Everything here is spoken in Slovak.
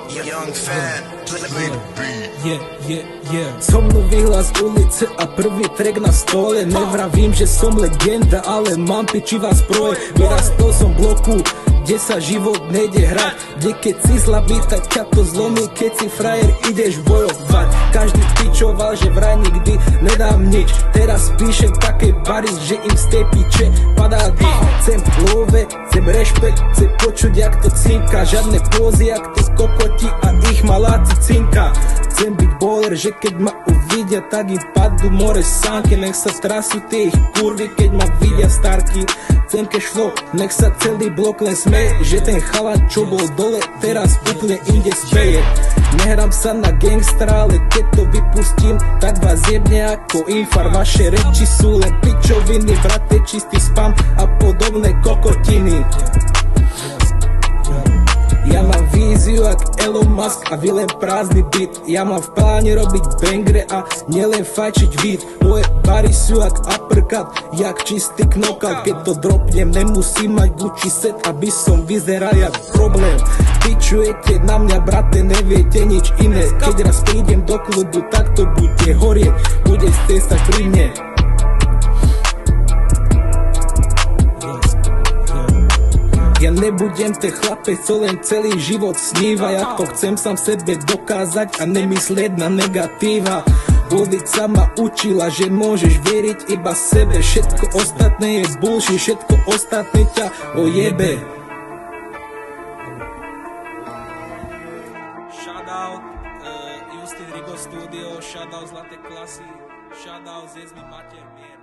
Young fan, So mnou vyhlas z ulice a prvý track na stole. Nevravím, že som legenda, ale mám pičiva zbroje. Vyrastol som v bloku, kde sa život nejde hrať, kde keď si slabý, tak ťa to zlomí, keď si frajer, ideš bojovať. Každý pičoval, že vraj nikdy nedám nič. Teraz píšem také bary, že im z tej piče padá dých. Chcem love, chcem rešpekt, chcem počuť, jak to cinka. Žiadne pózy, jak tí kokoti a ich maláci cinka. Chcem byť bowler, že keď ma uvidia, tak im padú more sánky. Nech sa trasú tie ich kurvy, keď ma vidia starky. Chcem cash flow, nech sa celý blok len smeje, že ten chalan, čo bol dole, teraz úplne inde speje. Nehrám sa na gangstra, ale keď to vypustím, tak vás jebne ako infar. Vaše reči sú len pičoviny, vrate čistý spam a podobné kokotiny. Ja mám víziu jak Elon Musk a vy len prázdny byt. Ja mám v pláne robiť bangre a nielen fajčiť weed. Moje bary sú jak uppercut, jak čistý knockout. Keď to dropnem, nemusím mať Gucci set, aby som vyzeral jak problém. Pičujete na mňa, brate, neviete nič iné. Keď raz prídem do klubu, tak to bude horieť, bude ste sa pri mne. Ja nebudem ten chlapec, co len celý život sníva. Ja to chcem sám sebe dokázať a nemyslieť na negatíva. Ulica ma učila, že môžeš veriť iba sebe. Všetko ostatné je bullshit, všetko ostatné ťa ojebe. Shoutout Justin Rigo Studio, shoutout Zlaté klasy, shoutout Zezmi Mater Mier.